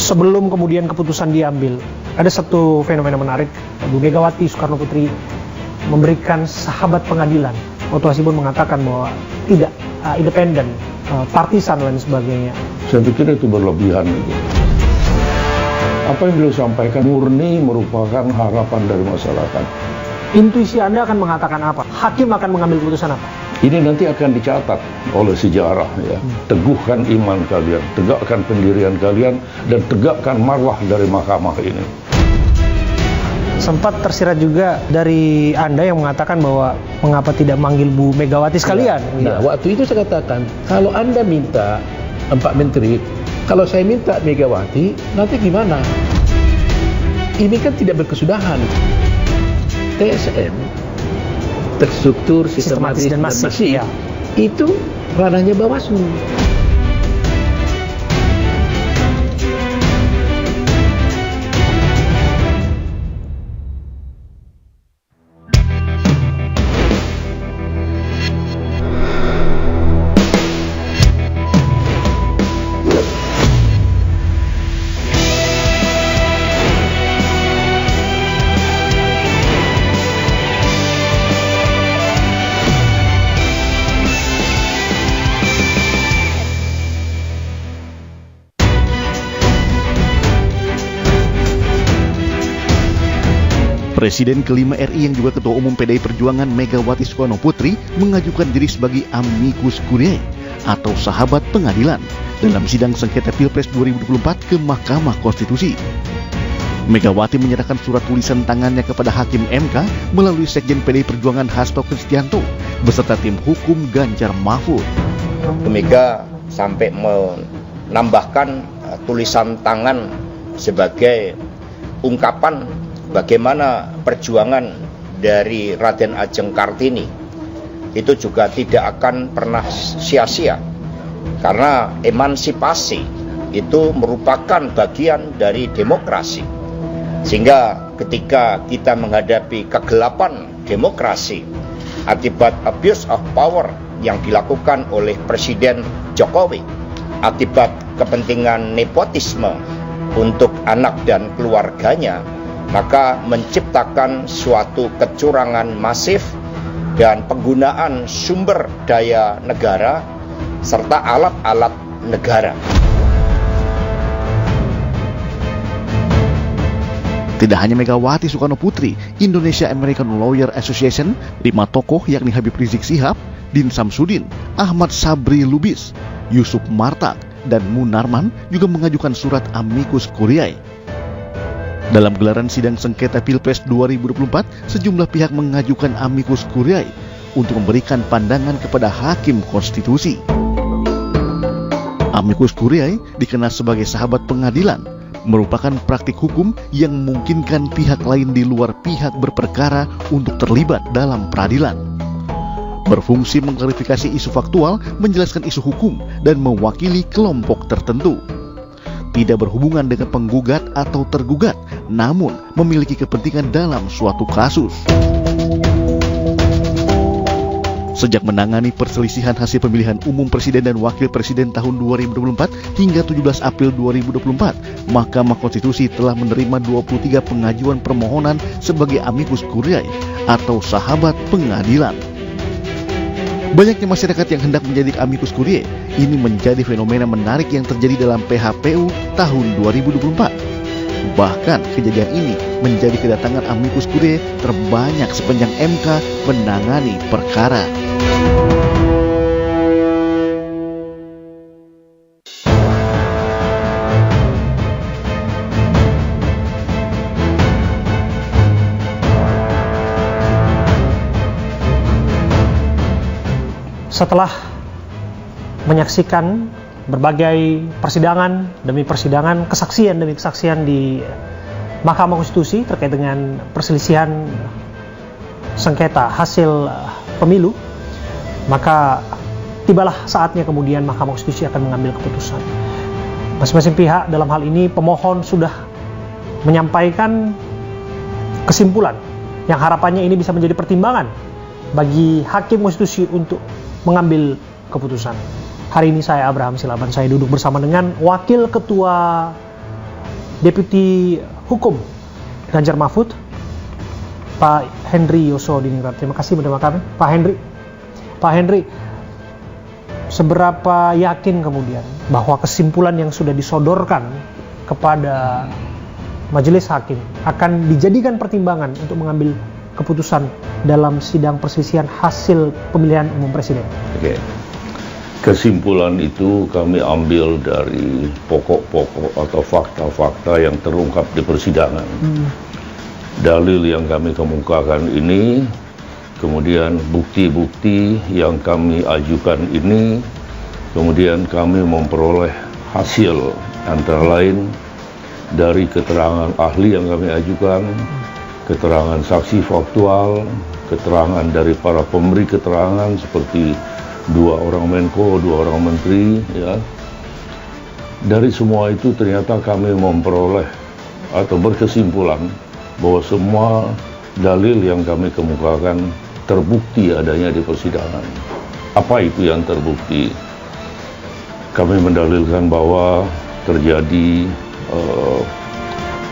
sebelum kemudian keputusan diambil, ada satu fenomena menarik. Bu Megawati Soekarno Putri memberikan sahabat pengadilan. Otto Hasibuan mengatakan bahwa tidak independen, partisan dan sebagainya. Saya pikir itu berlebihan. Apa yang beliau sampaikan murni merupakan harapan dari masyarakat. Intuisi Anda akan mengatakan apa? Hakim akan mengambil keputusan apa? Ini nanti akan dicatat oleh sejarah ya. Teguhkan iman kalian, tegakkan pendirian kalian, dan tegakkan marwah dari mahkamah ini. Sempat tersirat juga dari Anda yang mengatakan bahwa mengapa tidak manggil Bu Megawati sekalian. Nah, waktu itu saya katakan, kalau Anda minta 4 menteri, kalau saya minta Megawati, nanti gimana? Ini kan tidak berkesudahan. TSN, terstruktur, sistematis dan masif, ya. Itu ranahnya Bawaslu. Presiden kelima RI yang juga Ketua Umum PDI Perjuangan Megawati Soekarno Putri mengajukan diri sebagai amicus curiae atau sahabat pengadilan dalam sidang sengketa Pilpres 2024 ke Mahkamah Konstitusi. Megawati menyerahkan surat tulisan tangannya kepada Hakim MK melalui Sekjen PDI Perjuangan Hasto Kristianto beserta tim hukum Ganjar Mahfud. Mega sampai menambahkan tulisan tangan sebagai ungkapan bagaimana perjuangan dari Raden Ajeng Kartini itu juga tidak akan pernah sia-sia, karena emansipasi itu merupakan bagian dari demokrasi. Sehingga ketika kita menghadapi kegelapan demokrasi akibat abuse of power yang dilakukan oleh Presiden Jokowi, akibat kepentingan nepotisme untuk anak dan keluarganya, maka menciptakan suatu kecurangan masif dan penggunaan sumber daya negara serta alat-alat negara. Tidak hanya Megawati Soekarno Putri, Indonesia American Lawyer Association, 5 tokoh yakni Habib Rizik Syihab, Din Samsudin, Ahmad Sabri Lubis, Yusuf Martak, dan Munarman juga mengajukan surat amicus curiae. Dalam gelaran sidang sengketa Pilpres 2024, sejumlah pihak mengajukan amicus curiae untuk memberikan pandangan kepada Hakim Konstitusi. Amicus curiae dikenal sebagai sahabat pengadilan, merupakan praktik hukum yang memungkinkan pihak lain di luar pihak berperkara untuk terlibat dalam peradilan. Berfungsi mengklarifikasi isu faktual, menjelaskan isu hukum, dan mewakili kelompok tertentu. Tidak berhubungan dengan penggugat atau tergugat, namun memiliki kepentingan dalam suatu kasus. Sejak menangani perselisihan hasil pemilihan umum presiden dan wakil presiden tahun 2024 hingga 17 April 2024, Mahkamah Konstitusi telah menerima 23 pengajuan permohonan sebagai amicus curiae atau sahabat pengadilan. Banyaknya masyarakat yang hendak menjadi amicus curiae ini menjadi fenomena menarik yang terjadi dalam PHPU tahun 2024. Bahkan kejadian ini menjadi kedatangan amicus curiae terbanyak sepanjang MK menangani perkara. Setelah menyaksikan berbagai persidangan demi persidangan, kesaksian demi kesaksian di Mahkamah Konstitusi terkait dengan perselisihan sengketa hasil pemilu, maka tibalah saatnya kemudian Mahkamah Konstitusi akan mengambil keputusan. Masing-masing pihak dalam hal ini pemohon sudah menyampaikan kesimpulan yang harapannya ini bisa menjadi pertimbangan bagi Hakim Konstitusi untuk mengambil keputusan. Hari ini saya Abraham Silaban, saya duduk bersama dengan Wakil Ketua Deputi Hukum Ganjar Mahfud, Pak Henry Yosodiningrat. Terima kasih bersama kami, Pak Henry. Seberapa yakin kemudian bahwa kesimpulan yang sudah disodorkan kepada majelis hakim akan dijadikan pertimbangan untuk mengambil keputusan dalam sidang perselisihan hasil pemilihan umum presiden? Oke. Kesimpulan itu kami ambil dari pokok-pokok atau fakta-fakta yang terungkap di persidangan. Dalil yang kami kemukakan ini, kemudian bukti-bukti yang kami ajukan ini, kemudian kami memperoleh hasil antara lain dari keterangan ahli yang kami ajukan, keterangan saksi faktual, keterangan dari para pemberi keterangan seperti 2 orang Menko, 2 orang Menteri, ya. Dari semua itu ternyata kami memperoleh atau berkesimpulan bahwa semua dalil yang kami kemukakan terbukti adanya di persidangan. Apa itu yang terbukti? Kami mendalilkan bahwa terjadi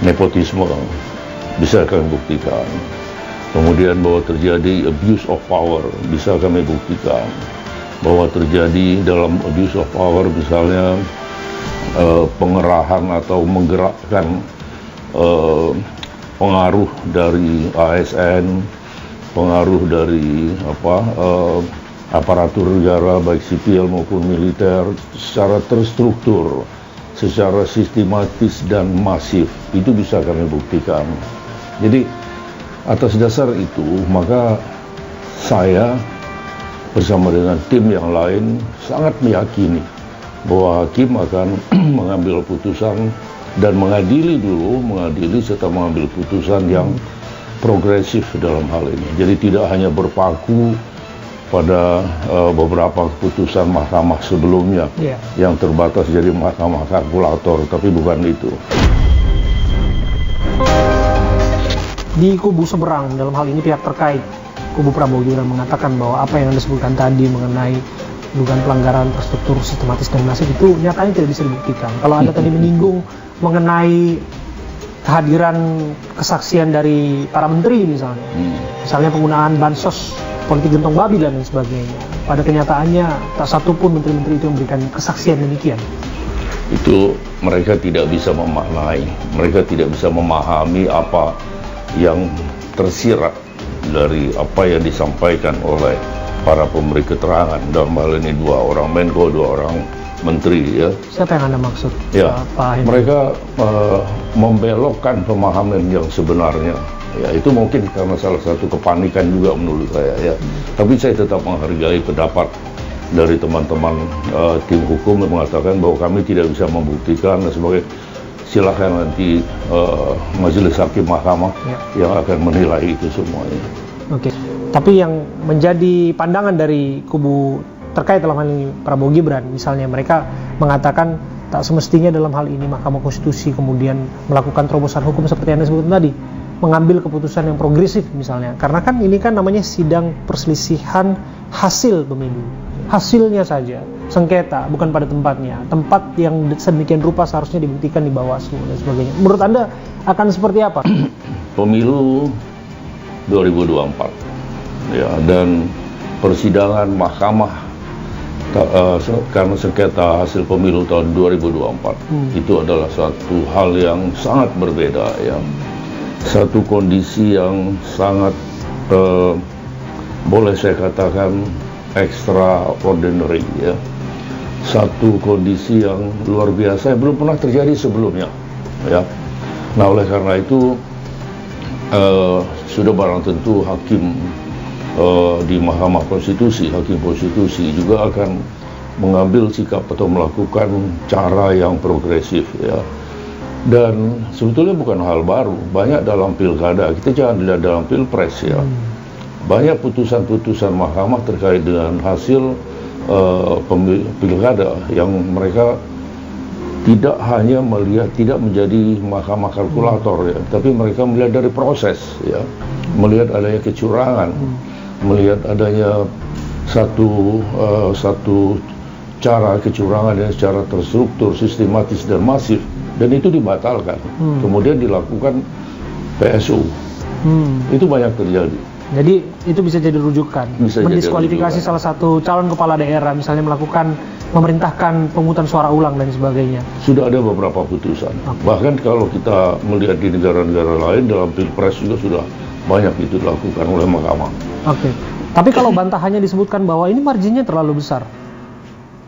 nepotisme, bisa kami buktikan. Kemudian bahwa terjadi abuse of power, bisa kami buktikan. Bahwa terjadi dalam abuse of power misalnya pengerahan atau menggerakkan pengaruh dari ASN, pengaruh dari aparatur negara baik sipil maupun militer secara terstruktur, secara sistematis dan masif, itu bisa kami buktikan. Jadi atas dasar itu maka saya bersama dengan tim yang lain sangat meyakini bahwa hakim akan mengambil putusan dan mengadili serta mengambil putusan yang progresif dalam hal ini. Jadi tidak hanya berpaku pada beberapa keputusan mahkamah sebelumnya yang terbatas jadi mahkamah kalkulator, tapi bukan itu. Di kubu seberang dalam hal ini pihak terkait, kubu Prabowo Gibran mengatakan bahwa apa yang Anda sebutkan tadi mengenai dugaan pelanggaran terstruktur sistematis dan masif itu nyatanya tidak bisa dibuktikan. Kalau Anda tadi menyinggung mengenai kehadiran kesaksian dari para menteri misalnya penggunaan bansos politik gentong babi dan lain sebagainya, pada kenyataannya tak satu pun menteri-menteri itu memberikan kesaksian demikian. Itu mereka tidak bisa memaknai, mereka tidak bisa memahami apa yang tersirat dari apa yang disampaikan oleh para pemberi keterangan, dalam hal ini 2 orang Menko, 2 orang Menteri, ya. Siapa yang Anda maksud? Ya, Pak Henry? mereka membelokkan pemahaman yang sebenarnya. Ya, itu mungkin karena salah satu kepanikan juga menurut saya, ya. Tapi saya tetap menghargai pendapat dari teman-teman tim hukum yang mengatakan bahwa kami tidak bisa membuktikan dan sebagai silakan nanti majelis hakim mahkamah yang akan menilai itu semuanya. Oke. Tapi yang menjadi pandangan dari kubu terkait dalam hal ini Prabowo Gibran, misalnya mereka mengatakan tak semestinya dalam hal ini Mahkamah Konstitusi kemudian melakukan terobosan hukum seperti yang Anda sebutkan tadi, mengambil keputusan yang progresif misalnya, karena kan ini kan namanya sidang perselisihan hasil pemilu, hasilnya saja, sengketa, bukan pada tempatnya, tempat yang sedemikian rupa seharusnya dibuktikan di Bawaslu dan sebagainya. Menurut Anda akan seperti apa? Pemilu 2024 ya, dan persidangan mahkamah karena sengketa hasil pemilu tahun 2024 itu adalah suatu hal yang sangat berbeda, ya. Satu kondisi yang sangat boleh saya katakan extraordinary, ya. Satu kondisi yang luar biasa yang belum pernah terjadi sebelumnya, ya. Nah, oleh karena itu sudah barang tentu hakim di Mahkamah Konstitusi, hakim konstitusi juga akan mengambil sikap atau melakukan cara yang progresif, ya. Dan sebetulnya bukan hal baru, banyak dalam pilkada, kita jangan dilihat dalam pilpres, ya. Banyak putusan-putusan mahkamah terkait dengan hasil pilkada yang mereka tidak hanya melihat, tidak menjadi mahkamah kalkulator, ya, tapi mereka melihat dari proses, ya, melihat adanya kecurangan, melihat adanya satu cara kecurangan yang secara terstruktur, sistematis dan masif dan itu dibatalkan. Kemudian dilakukan PSU. Itu banyak terjadi. Jadi itu bisa jadi rujukan, Bisa jadi mendiskualifikasi rujukan. salah satu calon kepala daerah, misalnya memerintahkan pemungutan suara ulang dan sebagainya. Sudah ada beberapa putusan. Bahkan kalau kita melihat di negara-negara lain dalam pilpres juga sudah banyak itu dilakukan oleh mahkamah. Oke. Tapi kalau bantahannya disebutkan bahwa ini marginnya terlalu besar.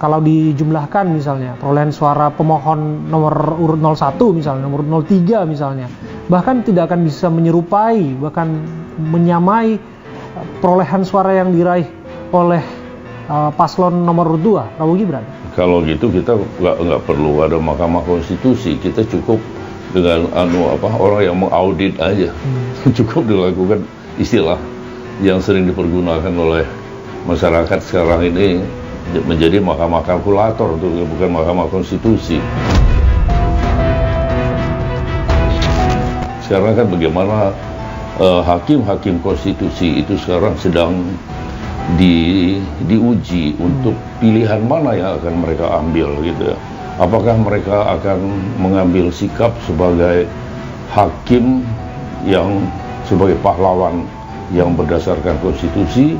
Kalau dijumlahkan misalnya perolehan suara pemohon nomor urut 01 misalnya, nomor urut 03 misalnya, bahkan tidak akan bisa menyerupai, bahkan menyamai perolehan suara yang diraih oleh paslon nomor urut 2, Prabowo Gibran. Kalau gitu kita nggak perlu ada Mahkamah Konstitusi, kita cukup dengan orang yang mengaudit aja. Cukup dilakukan istilah yang sering dipergunakan oleh masyarakat sekarang ini menjadi mahkamah kalkulator, bukan Mahkamah Konstitusi. Sekarang kan bagaimana hakim-hakim konstitusi itu sekarang sedang diuji untuk pilihan mana yang akan mereka ambil gitu ya. Apakah mereka akan mengambil sikap sebagai hakim yang sebagai pahlawan yang berdasarkan konstitusi,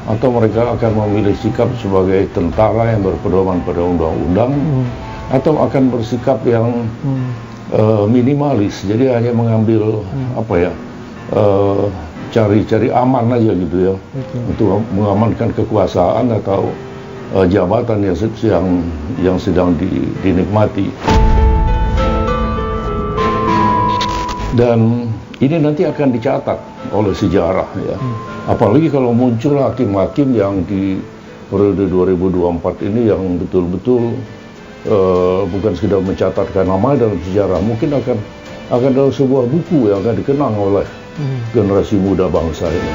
atau mereka akan memilih sikap sebagai tentara yang berpedoman pada undang-undang, atau akan bersikap yang minimalis, jadi hanya mengambil cari aman aja gitu ya, untuk mengamankan kekuasaan atau jabatan yang sedang dinikmati. Dan ini nanti akan dicatat oleh sejarah ya. Apalagi kalau muncul hakim-hakim yang di periode 2024 ini yang betul-betul bukan sekedar mencatatkan nama dalam sejarah, mungkin akan dalam sebuah buku yang akan dikenang oleh generasi muda bangsa ini.